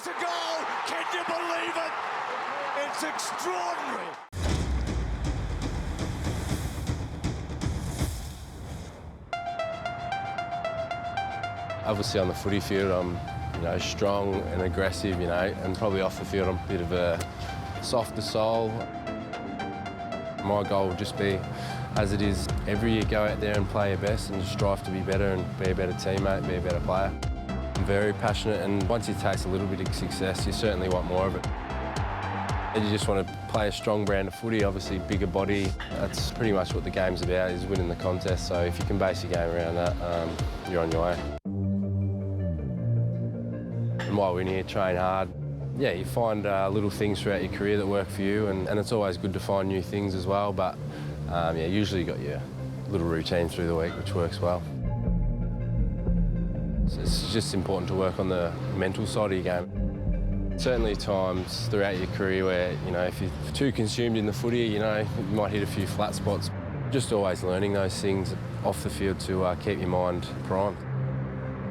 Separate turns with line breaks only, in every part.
It's a goal! Can you believe it? It's extraordinary!
Obviously on the footy field I'm strong and aggressive, and probably off the field I'm a bit of a softer soul. My goal will just be, as it is every year, go out there and play your best and just strive to be better and be a better teammate, be a better player. I'm very passionate, and once you taste a little bit of success, you certainly want more of it. And you just want to play a strong brand of footy, obviously bigger body. That's pretty much what the game's about, is winning the contest. So if you can base your game around that, you're on your way. And while we're in here, train hard. Yeah, you find little things throughout your career that work for you, and it's always good to find new things as well. But yeah, usually you got your little routine through the week, which works well. So it's just important to work on the mental side of your game. Certainly times throughout your career where, if you're too consumed in the footy, you might hit a few flat spots. Just always learning those things off the field to keep your mind primed.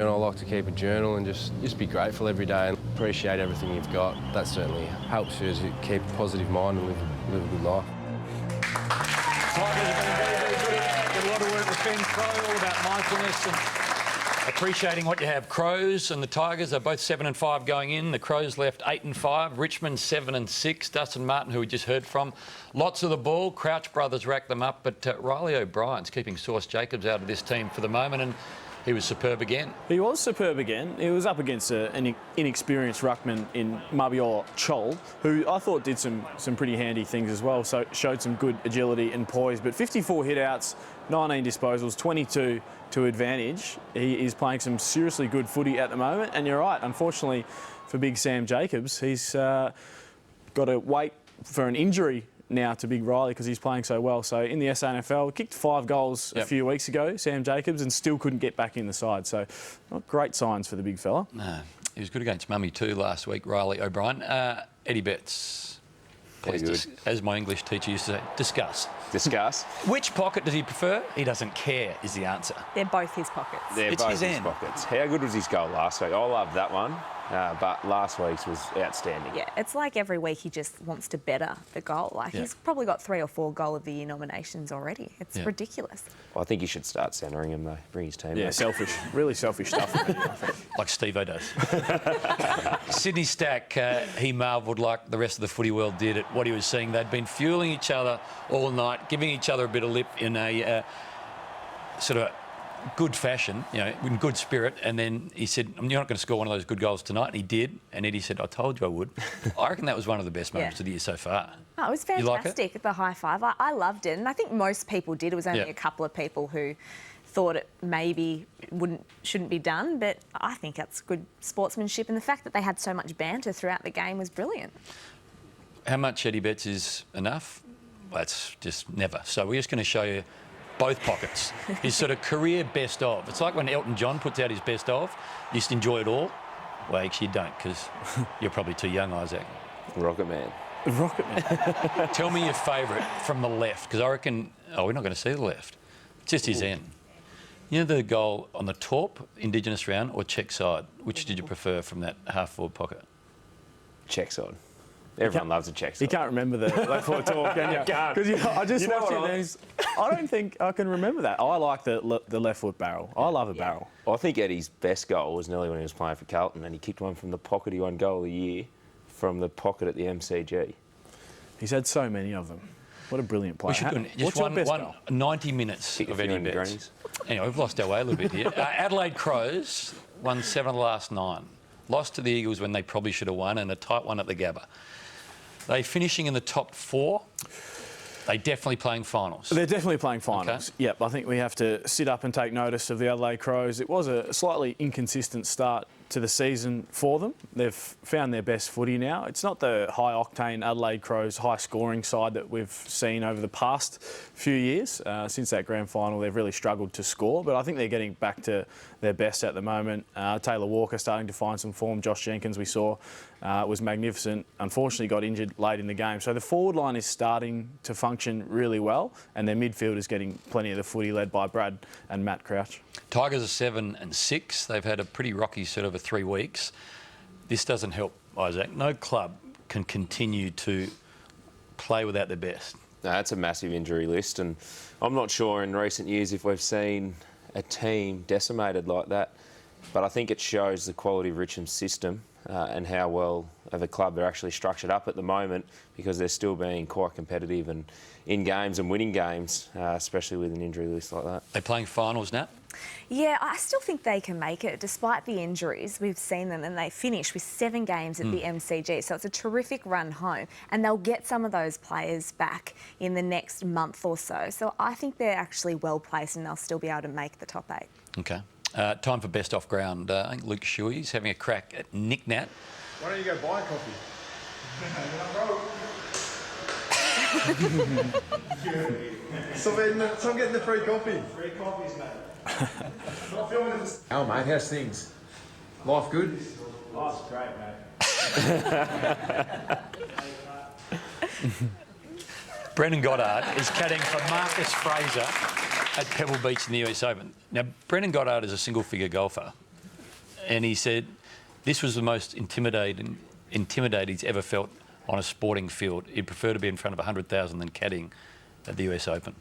And I like to keep a journal and just be grateful every day and appreciate everything you've got. That certainly helps you as you keep a positive mind and live a good life.
Tigers have been very, very good. Did a lot of work with Ben Crowe, all about mindfulness and appreciating what you have. Crows and the Tigers are both 7-5 going in. The Crows left 8-5. Richmond 7-6. Dustin Martin, who we just heard from, lots of the ball. Crouch brothers racked them up, but Riley O'Brien's keeping Sauce Jacobs out of this team for the moment, and he was superb again.
He was superb again. He was up against an inexperienced ruckman in Mabior Chol, who I thought did some pretty handy things as well, so showed some good agility and poise. But 54 hit-outs, 19 disposals, 22 to advantage. He is playing some seriously good footy at the moment, and you're right, unfortunately for big Sam Jacobs, he's got to wait for an injury now to Big Riley because he's playing so well. So in the SANFL, kicked 5 goals a few weeks ago, Sam Jacobs, and still couldn't get back in the side. So not great signs for the big fella.
No, he was good against Mummy too last week, Riley O'Brien. Eddie Betts, please, as my English teacher used to say, discuss.
Discuss.
Which pocket does he prefer? He doesn't care, is the answer.
They're both his pockets.
They're both his pockets. How good was his goal last week? I loved that one. But last week's was outstanding.
Yeah, it's like every week he just wants to better the goal. Like he's probably got 3 or 4 Goal of the Year nominations already. It's ridiculous.
Well, I think he should start centering him though. Bring his team.
Yeah,
back.
selfish. Really selfish stuff. I think.
Like Steve-O does. Sydney Stack, he marvelled like the rest of the footy world did at what he was seeing. They'd been fueling each other all night, giving each other a bit of lip in a sort of good fashion, in good spirit, and then he said, "You're not going to score one of those good goals tonight," and he did, and Eddie said, "I told you I would." I reckon that was one of the best moments of the year so far.
Oh, it was fantastic, the high five. I loved it, and I think most people did. It was only a couple of people who thought it maybe shouldn't be done, but I think that's good sportsmanship, and the fact that they had so much banter throughout the game was brilliant.
How much Eddie Betts is enough? That's just never. So we're just going to show you both pockets. His sort of career best of. It's like when Elton John puts out his best of, you just enjoy it all. Well, actually you don't, because you're probably too young, Isaac.
Rocket Man.
Rocket Man.
Tell me your favourite from the left, because I reckon, we're not going to see the left. It's just his end. You know the goal on the Torp Indigenous round or check side? Which did you prefer from that half-forward pocket?
Check side. Everyone loves a check side.
You can't remember the left foot talk, can you?
You can't.
Because I just watched it and I don't think I can remember that. I like the left foot barrel. I love a barrel.
I think Eddie's best goal was nearly when he was playing for Carlton, and he kicked one from the pocket. He won Goal of the Year from the pocket at the MCG.
He's had so many of them. What a brilliant player.
We should do just one 90 minutes of Eddie Betts. Anyway, we've lost our way a little bit here. Adelaide Crows won 7 of the last 9. Lost to the Eagles when they probably should have won, and a tight one at the Gabba. They finishing in the top 4. They definitely playing finals.
They're definitely playing finals. Okay. Yep, I think we have to sit up and take notice of the Adelaide Crows. It was a slightly inconsistent start to the season for them. They've found their best footy now. It's not the high-octane Adelaide Crows high-scoring side that we've seen over the past few years. Since that grand final, they've really struggled to score, but I think they're getting back to their best at the moment. Taylor Walker starting to find some form. Josh Jenkins, we saw, was magnificent. Unfortunately, got injured late in the game. So the forward line is starting to function really well, and their midfield is getting plenty of the footy, led by Brad and Matt Crouch.
Tigers are 7-6. They've had a pretty rocky sort of 3 weeks. This doesn't help Isaac, no club can continue to play without their best.
No, that's a massive injury list, and I'm not sure in recent years if we've seen a team decimated like that. But I think it shows the quality of Richmond's system and how well of a club they're actually structured up at the moment, because they're still being quite competitive and in games and winning games, especially with an injury list like that.
They're playing finals now.
Yeah, I still think they can make it despite the injuries. We've seen them, and they finished with 7 games at the MCG. So it's a terrific run home, and they'll get some of those players back in the next month or so. So I think they're actually well placed, and they'll still be able to make the top 8.
Okay. Time for best off ground. I think Luke Shuey's having a crack at Nick Nat.
Why don't you go buy a coffee? Stop getting the free coffee. Free coffees, mate. Oh, mate, how's things? Life good?
Life's great, mate.
Brendan Goddard is caddying for Marcus Fraser at Pebble Beach in the US Open. Now, Brendan Goddard is a single-figure golfer, and he said this was the most intimidated he's ever felt on a sporting field. He'd prefer to be in front of 100,000 than caddying at the US Open.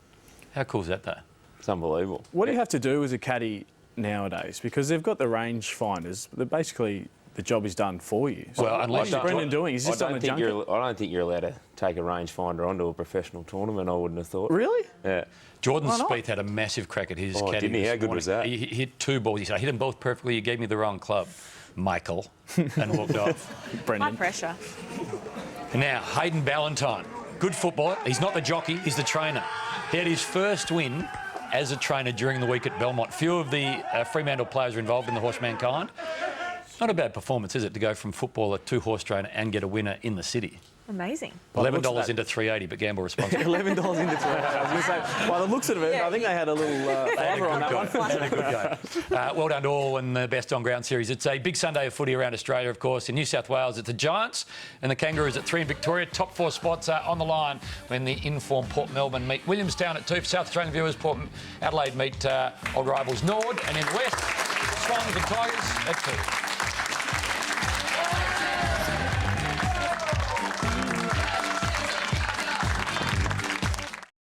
How cool is that, though?
It's unbelievable.
What do you have to do as a caddy nowadays? Because they've got the range finders. They're basically, the job is done for you. So
Well, unless
what's Brendan doing? He's just on a junket.
I don't think you're allowed to take a rangefinder onto a professional tournament, I wouldn't have thought.
Really?
Yeah.
Jordan
Why not?
Spieth had a massive crack at his caddy.
didn't he?
this
How good
morning.
was that?
He hit 2 balls. He said, I hit them both perfectly. You gave me the wrong club, Michael, and walked off.
High
Brendan.
pressure.
And now, Hayden Ballantyne. Good footballer. He's not the jockey, he's the trainer. He had his first win as a trainer during the week at Belmont. Few of the Fremantle players are involved in the Horse Mankind. Not a bad performance, is it, to go from footballer to horse trainer and get a winner in the city?
Amazing.
$11 into $380, but gamble responsibly.
$11 into 3. I was going to say, by the looks of it, I think they had a little fiver on that one.
They had a good go. Well done to all in the Best on Ground series. It's a big Sunday of footy around Australia, of course. In New South Wales, it's the Giants and the Kangaroos at 3 in Victoria. Top 4 spots are on the line when the informed Port Melbourne meet Williamstown at 2. For South Australian viewers, Port Adelaide meet old rivals Nord. And in the West, Swans and Tigers at 2.